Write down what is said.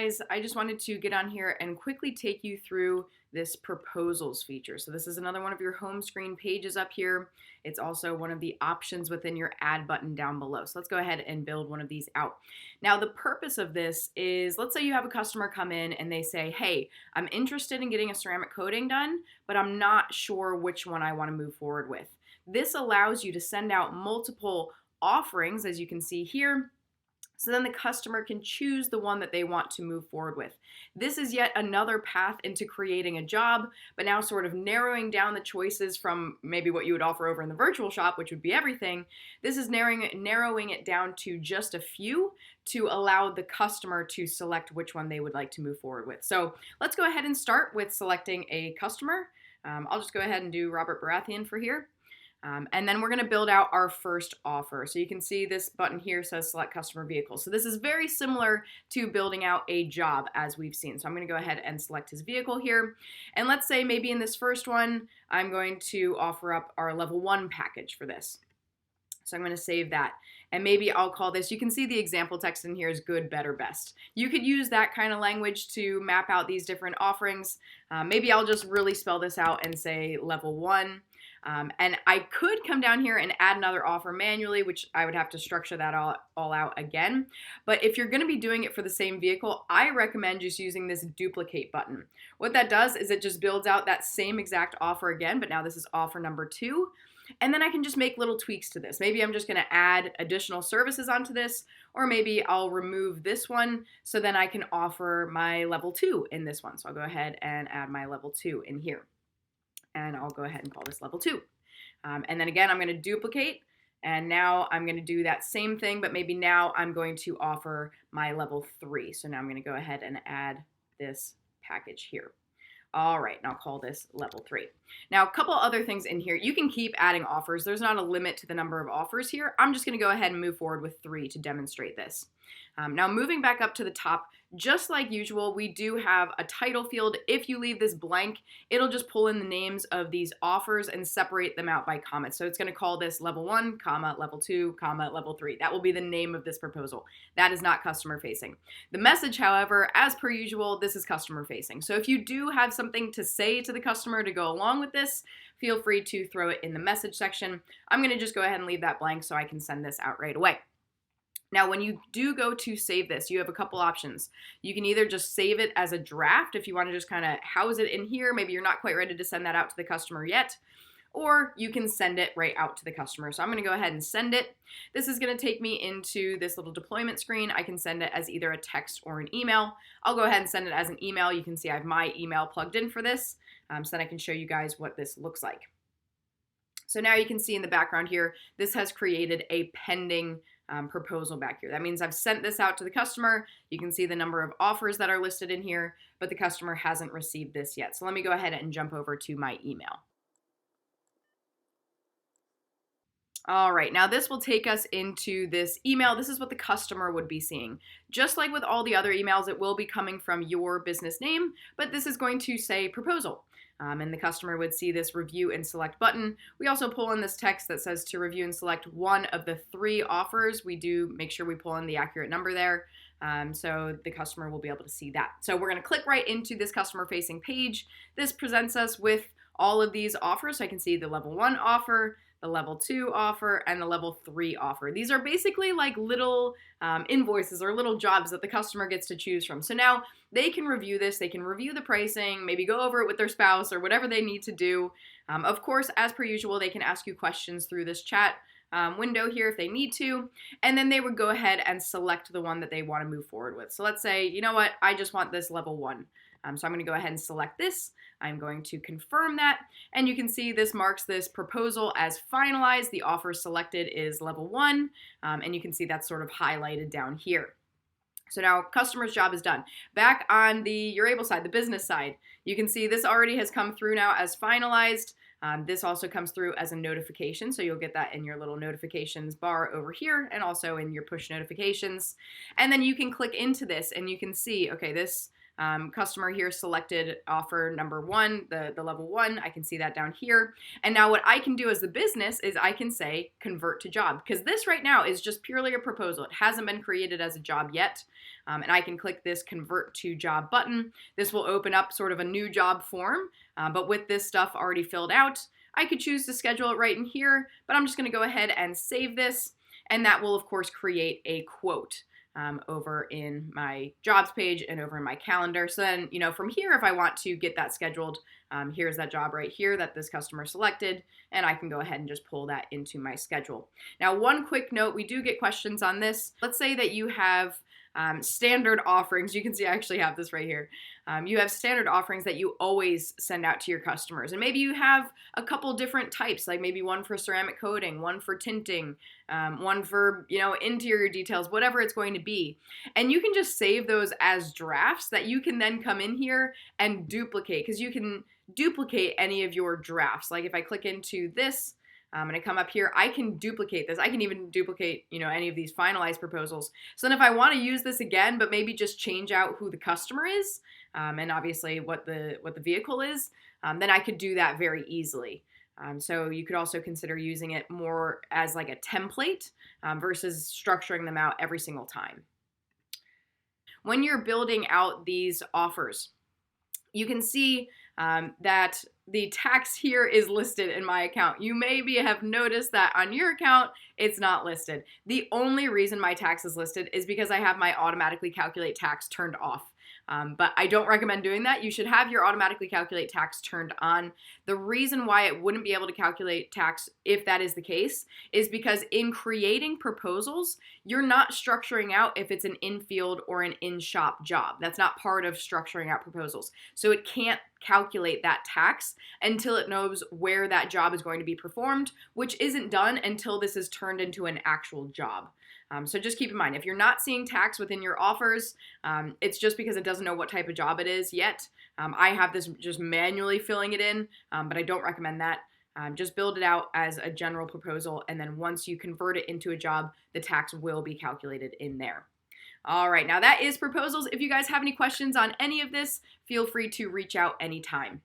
guys, I just wanted to get on here and quickly take you through this proposals feature. So this is another one of your home screen pages up here. It's also one of the options within your add button down below. So let's go ahead and build one of these out. Now the purpose of this is, let's say you have a customer come in and they say, hey, I'm interested in getting a ceramic coating done, but I'm not sure which one I want to move forward with. This allows you to send out multiple offerings, as you can see here, so then the customer can choose the one that they want to move forward with. This is yet another path into creating a job, but now sort of narrowing down the choices from maybe what you would offer over in the virtual shop, which would be everything. This is narrowing it down to just a few to allow the customer to select which one they would like to move forward with. So let's go ahead and start with selecting a customer. I'll just go ahead and do Robert Baratheon for here. And then we're going to build out our first offer. So you can see this button here says select customer vehicle. So this is very similar to building out a job as we've seen. So I'm going to go ahead and select his vehicle here. And let's say maybe in this first one, I'm going to offer up our level 1 package for this. So I'm going to save that. And maybe I'll call this, you can see the example text in here is good, better, best. You could use that kind of language to map out these different offerings. Maybe I'll just really spell this out and say level 1. And I could come down here and add another offer manually, which I would have to structure that all out again. But if you're going to be doing it for the same vehicle, I recommend just using this duplicate button. What that does is it just builds out that same exact offer again, but now this is offer number 2. And then I can just make little tweaks to this. Maybe I'm just going to add additional services onto this, or maybe I'll remove this one so then I can offer my level 2 in this one. So I'll go ahead and add my level 2 in here. And I'll go ahead and call this level 2. And then again, I'm going to duplicate. And now I'm going to do that same thing, but maybe now I'm going to offer my level 3. So now I'm going to go ahead and add this package here. All right, and I'll call this level 3. Now, a couple other things in here. You can keep adding offers. There's not a limit to the number of offers here. I'm just going to go ahead and move forward with 3 to demonstrate this. Now, moving back up to the top, just like usual, we do have a title field. If you leave this blank, it'll just pull in the names of these offers and separate them out by comma. So it's going to call this level 1, comma, level 2, comma, level 3. That will be the name of this proposal. That is not customer facing. The message, however, as per usual, this is customer facing. So if you do have something to say to the customer to go along with this, feel free to throw it in the message section. I'm going to just go ahead and leave that blank so I can send this out right away. Now, when you do go to save this, you have a couple options. You can either just save it as a draft if you want to just kind of house it in here. Maybe you're not quite ready to send that out to the customer yet, or you can send it right out to the customer. So I'm going to go ahead and send it. This is going to take me into this little deployment screen. I can send it as either a text or an email. I'll go ahead and send it as an email. You can see I have my email plugged in for this, so then I can show you guys what this looks like. So now you can see in the background here, this has created a pending proposal back here. That means I've sent this out to the customer. You can see the number of offers that are listed in here, but the customer hasn't received this yet. So let me go ahead and jump over to my email. All right, now this will take us into this email. This is what the customer would be seeing. Just like with all the other emails, it will be coming from your business name, but this is going to say proposal. And the customer would see this review and select button. We also pull in this text that says to review and select one of the 3 offers. We do make sure we pull in the accurate number there. So the customer will be able to see that. So we're going to click right into this customer facing page. This presents us with all of these offers. So I can see the level 1 offer, the level 2 offer, and the level 3 offer. These are basically like little invoices or little jobs that the customer gets to choose from. So now they can review this, they can review the pricing, maybe go over it with their spouse or whatever they need to do. Of course, as per usual, they can ask you questions through this chat window here if they need to, and then they would go ahead and select the one that they want to move forward with. So let's say, you know what, I just want this level 1. So I'm going to go ahead and select this. I'm going to confirm that. And you can see this marks this proposal as finalized. The offer selected is level 1. And you can see that's sort of highlighted down here. So now customer's job is done. Back on the Urable side, the business side, you can see this already has come through now as finalized. This also comes through as a notification, so you'll get that in your little notifications bar over here and also in your push notifications. And then you can click into this and you can see, okay, this Customer here selected offer number 1, the level 1. I can see that down here. And now what I can do as the business is I can say convert to job, because this right now is just purely a proposal. It hasn't been created as a job yet. And I can click this convert to job button. This will open up sort of a new job form, but with this stuff already filled out, I could choose to schedule it right in here, but I'm just going to go ahead and save this, and that will of course create a quote over in my jobs page and over in my calendar. So then, from here, if I want to get that scheduled, here's that job right here that this customer selected, and I can go ahead and just pull that into my schedule. Now, one quick note, we do get questions on this. Let's say that you have standard offerings. You can see I actually have this right here. You have standard offerings that you always send out to your customers. And maybe you have a couple different types, like maybe one for ceramic coating, one for tinting, one for, interior details, whatever it's going to be. And you can just save those as drafts that you can then come in here and duplicate, because you can duplicate any of your drafts. Like if I click into this, and I come up here, I can duplicate this. I can even duplicate, any of these finalized proposals. So then if I want to use this again, but maybe just change out who the customer is, and obviously what the vehicle is, then I could do that very easily. So you could also consider using it more as like a template versus structuring them out every single time. When you're building out these offers, you can see that the tax here is listed in my account. You maybe have noticed that on your account, it's not listed. The only reason my tax is listed is because I have my automatically calculate tax turned off. But I don't recommend doing that. You should have your automatically calculate tax turned on. The reason why it wouldn't be able to calculate tax if that is the case is because in creating proposals, you're not structuring out if it's an in-field or an in-shop job. That's not part of structuring out proposals. So it can't calculate that tax until it knows where that job is going to be performed, which isn't done until this is turned into an actual job. So just keep in mind, if you're not seeing tax within your offers, it's just because it doesn't know what type of job it is yet. I have this just manually filling it in, but I don't recommend that. Just build it out as a general proposal, and then once you convert it into a job, the tax will be calculated in there. All right, now that is proposals. If you guys have any questions on any of this, feel free to reach out anytime.